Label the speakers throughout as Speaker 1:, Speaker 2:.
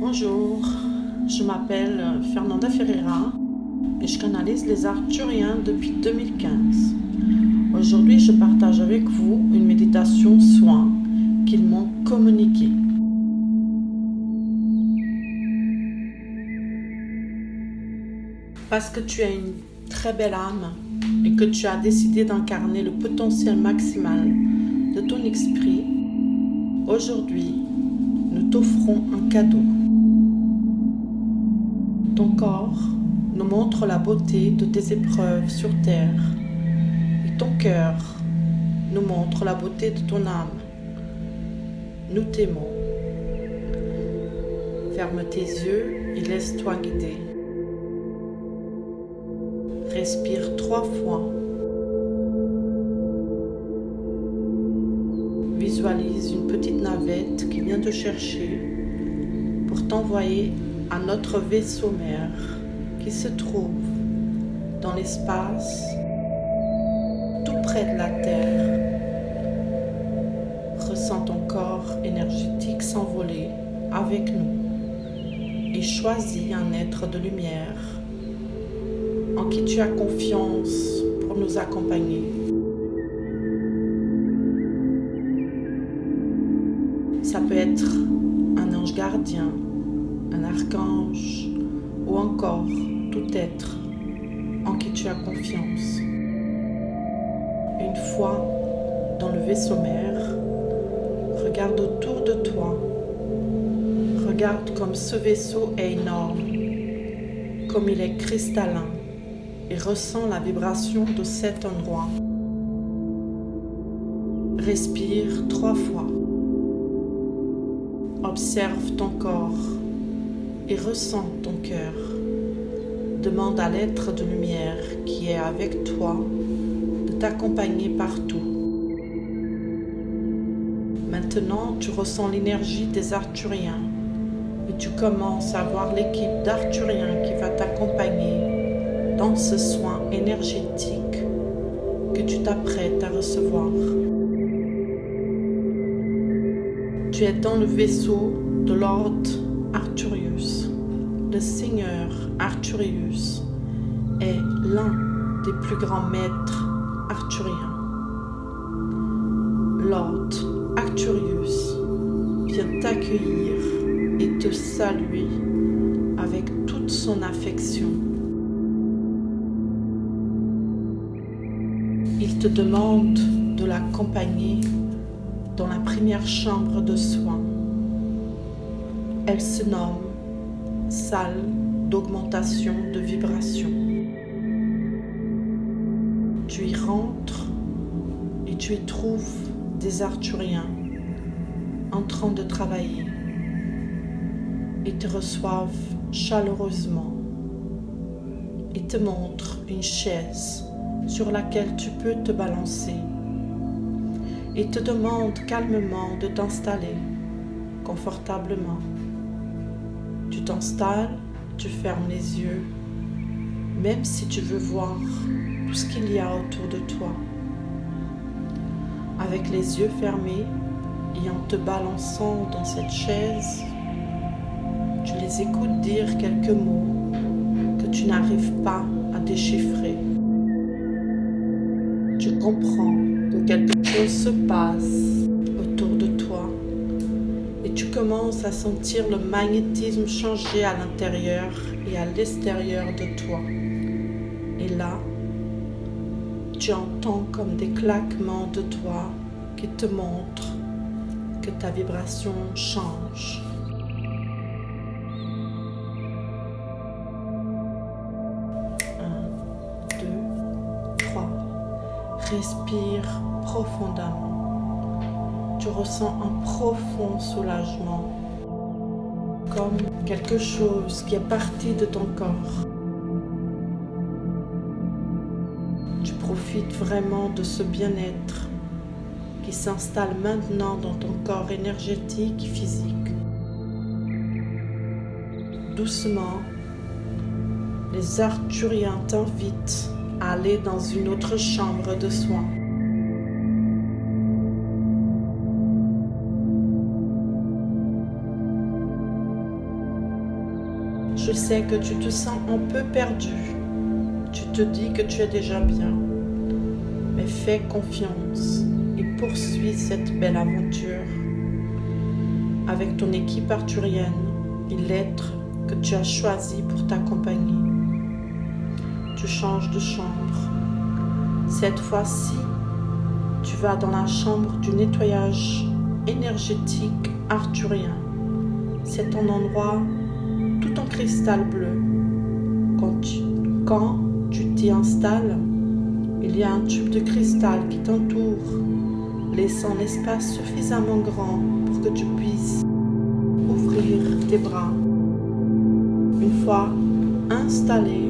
Speaker 1: Bonjour, je m'appelle Fernanda Ferreira et je canalise les Arthuriens depuis 2015. Aujourd'hui, je partage avec vous une méditation soin qu'ils m'ont communiquée. Parce que tu as une très belle âme et que tu as décidé d'incarner le potentiel maximal de ton esprit, aujourd'hui, nous t'offrons un cadeau. Ton corps nous montre la beauté de tes épreuves sur terre et ton cœur nous montre la beauté de ton âme. Nous t'aimons. Ferme tes yeux et laisse-toi guider. Respire 3 fois. Visualise une petite navette qui vient te chercher pour t'envoyer à notre vaisseau mère qui se trouve dans l'espace tout près de la Terre. Ressens ton corps énergétique s'envoler avec nous et choisis un être de lumière en qui tu as confiance pour nous accompagner. Ça peut être un ange gardien, un archange ou encore tout être en qui tu as confiance. Une fois dans le vaisseau mère, regarde autour de toi. Regarde comme ce vaisseau est énorme, comme il est cristallin et ressens la vibration de cet endroit. Respire 3 fois. Observe ton corps et ressens ton cœur. Demande à l'être de lumière qui est avec toi de t'accompagner partout. Maintenant, tu ressens l'énergie des Arthuriens et tu commences à voir l'équipe d'Arthuriens qui va t'accompagner dans ce soin énergétique que tu t'apprêtes à recevoir. Tu es dans le vaisseau de Lord Arthurius. Le Seigneur Arthurius est l'un des plus grands maîtres arthuriens. Lord Arthurius vient t'accueillir et te saluer avec toute son affection. Il te demande de l'accompagner dans la première chambre de soins. Elle se nomme salle d'augmentation de vibration. Tu y rentres et tu y trouves des Arthuriens en train de travailler et te reçoivent chaleureusement et te montrent une chaise sur laquelle tu peux te balancer et te demande calmement de t'installer confortablement. Tu t'installes, tu fermes les yeux, même si tu veux voir tout ce qu'il y a autour de toi. Avec les yeux fermés et en te balançant dans cette chaise, tu les écoutes dire quelques mots que tu n'arrives pas à déchiffrer. Tu comprends que quelque chose se passe autour de toi et tu commences à sentir le magnétisme changer à l'intérieur et à l'extérieur de toi. Et là, tu entends comme des claquements de doigts qui te montrent que ta vibration change. 1, 2, 3. Respire profondément. Tu ressens un profond soulagement, comme quelque chose qui est parti de ton corps. Tu profites vraiment de ce bien-être qui s'installe maintenant dans ton corps énergétique et physique. Doucement, les Arthuriens t'invitent à aller dans une autre chambre de soins. Je sais que tu te sens un peu perdu. Tu te dis que tu es déjà bien. Mais fais confiance et poursuis cette belle aventure avec ton équipe arthurienne et l'être que tu as choisi pour t'accompagner. Tu changes de chambre. Cette fois-ci, tu vas dans la chambre du nettoyage énergétique arthurien. C'est un endroit tout en cristal bleu. Quand tu t'y installes, il y a un tube de cristal qui t'entoure, laissant l'espace suffisamment grand pour que tu puisses ouvrir tes bras. Une fois installé,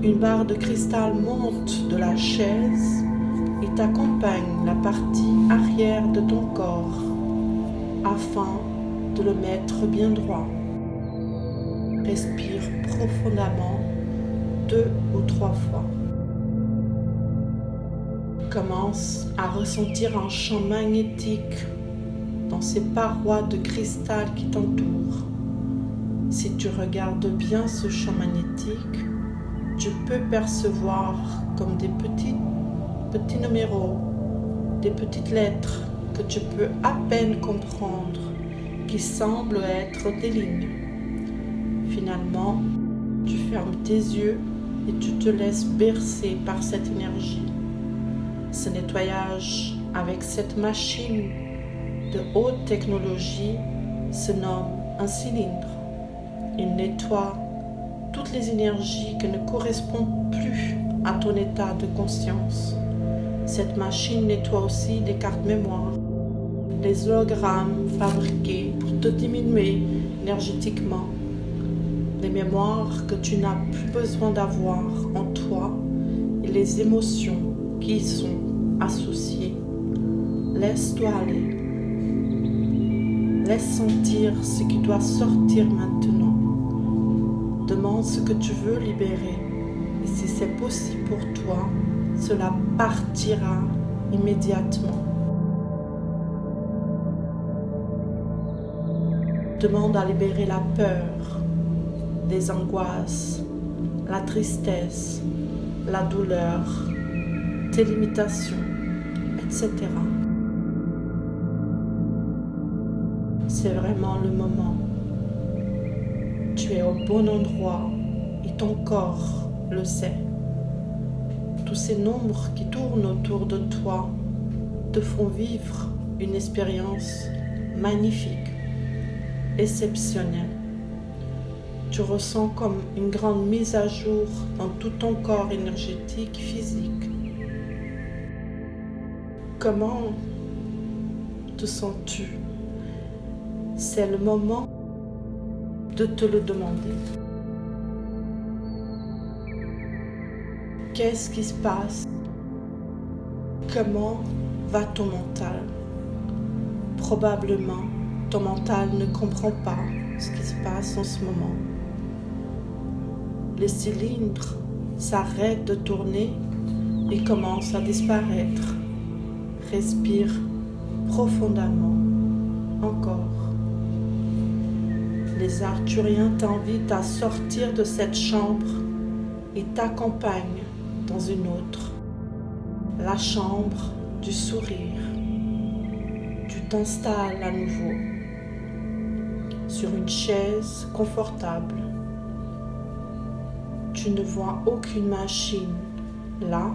Speaker 1: une barre de cristal monte de la chaise et t'accompagne la partie arrière de ton corps afin de le mettre bien droit. Respire profondément 2 ou 3 fois. Commence à ressentir un champ magnétique dans ces parois de cristal qui t'entourent. Si tu regardes bien ce champ magnétique, tu peux percevoir comme des petits numéros, des petites lettres que tu peux à peine comprendre, qui semblent être des lignes. Finalement, tu fermes tes yeux et tu te laisses bercer par cette énergie. Ce nettoyage avec cette machine de haute technologie se nomme un cylindre. Il nettoie toutes les énergies qui ne correspondent plus à ton état de conscience. Cette machine nettoie aussi les cartes mémoire, les hologrammes fabriqués pour te diminuer énergétiquement, les mémoires que tu n'as plus besoin d'avoir en toi et les émotions qui y sont associées. Laisse-toi aller. Laisse sentir ce qui doit sortir maintenant. Demande ce que tu veux libérer. Et si c'est possible pour toi, cela partira immédiatement. Demande à libérer la peur, les angoisses, la tristesse, la douleur, tes limitations, etc. C'est vraiment le moment. Tu es au bon endroit et ton corps le sait. Tous ces nombres qui tournent autour de toi te font vivre une expérience magnifique, exceptionnelle. Tu ressens comme une grande mise à jour dans tout ton corps énergétique, physique. Comment te sens-tu? C'est le moment de te le demander. Qu'est-ce qui se passe? Comment va ton mental? Probablement, ton mental ne comprend pas ce qui se passe en ce moment. Les cylindres s'arrêtent de tourner et commencent à disparaître. Respire profondément. Encore. Les Arthuriens t'invitent à sortir de cette chambre et t'accompagnent dans une autre, la chambre du sourire. Tu t'installes à nouveau sur une chaise confortable. Tu ne vois aucune machine. Là,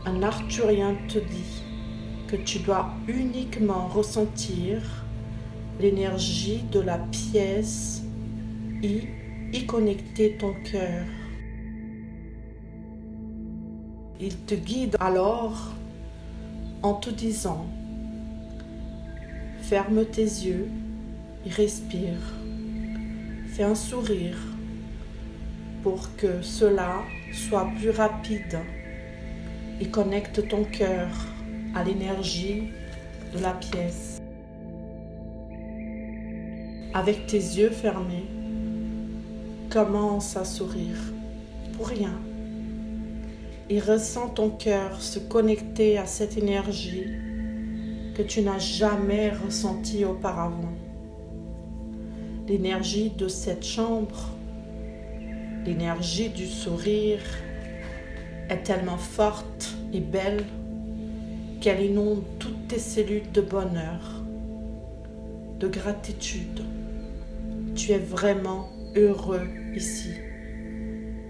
Speaker 1: un Arthurien te dit que tu dois uniquement ressentir l'énergie de la pièce et y connecter ton cœur. Il te guide alors en te disant « Ferme tes yeux et respire. Fais un sourire pour que cela soit plus rapide et connecte ton cœur à l'énergie de la pièce. » Avec tes yeux fermés, commence à sourire pour rien et ressens ton cœur se connecter à cette énergie que tu n'as jamais ressentie auparavant. L'énergie de cette chambre, l'énergie du sourire est tellement forte et belle qu'elle inonde toutes tes cellules de bonheur, de gratitude. Tu es vraiment heureux ici.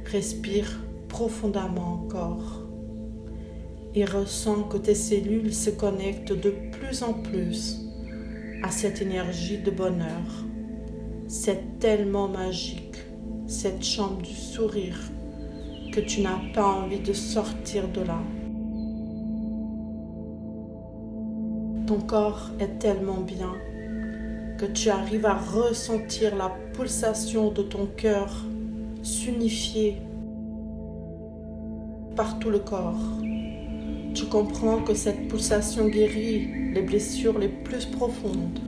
Speaker 1: Respire profondément encore et ressens que tes cellules se connectent de plus en plus à cette énergie de bonheur. C'est tellement magique, cette chambre du sourire, que tu n'as pas envie de sortir de là. Ton corps est tellement bien que tu arrives à ressentir la pulsation de ton cœur s'unifier par tout le corps. Tu comprends que cette pulsation guérit les blessures les plus profondes.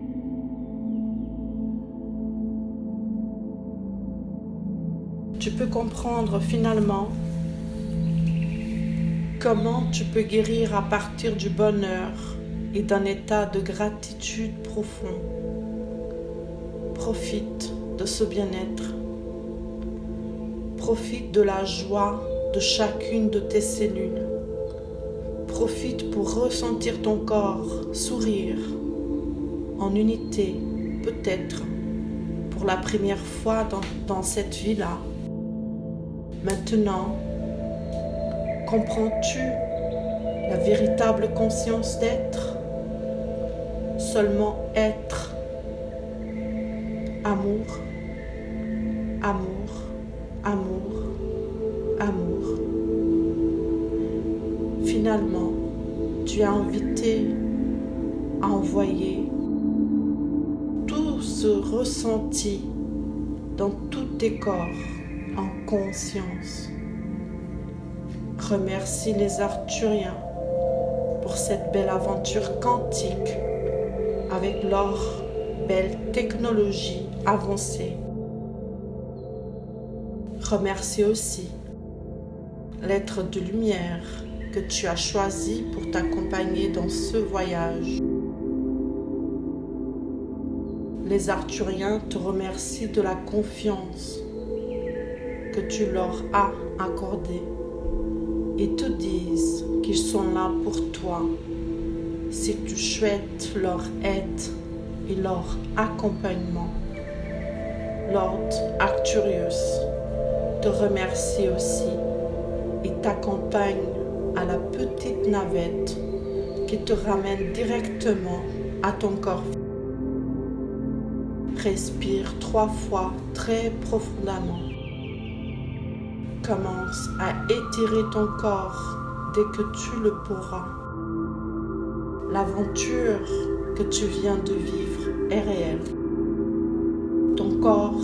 Speaker 1: Tu peux comprendre finalement comment tu peux guérir à partir du bonheur et d'un état de gratitude profond. Profite de ce bien-être. Profite de la joie de chacune de tes cellules. Profite pour ressentir ton corps sourire en unité, peut-être pour la première fois dans cette vie-là. Maintenant, comprends-tu la véritable conscience d'être? Seulement être. Amour, amour, amour, amour. Finalement, tu es invité à envoyer tout ce ressenti dans tous tes corps en conscience. Remercie les Arthuriens pour cette belle aventure quantique avec leur belle technologie avancée. Remercie aussi l'être de lumière que tu as choisi pour t'accompagner dans ce voyage. Les Arthuriens te remercient de la confiance que tu leur as accordée et te disent qu'ils sont là pour toi si tu souhaites leur aide et leur accompagnement. Lord Arcturus te remercie aussi et t'accompagne à la petite navette qui te ramène directement à ton corps. Respire 3 fois très profondément. Commence à étirer ton corps dès que tu le pourras. L'aventure que tu viens de vivre est réelle. Ton corps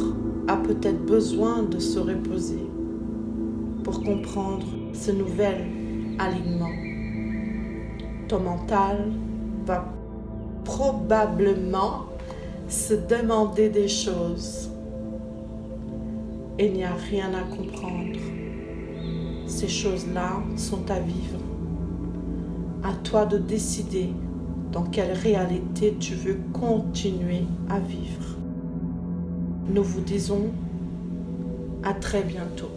Speaker 1: a peut-être besoin de se reposer pour comprendre ce nouvel alignement. Ton mental va probablement se demander des choses. Il n'y a rien à comprendre. Ces choses-là sont à vivre. À toi de décider dans quelle réalité tu veux continuer à vivre. Nous vous disons à très bientôt.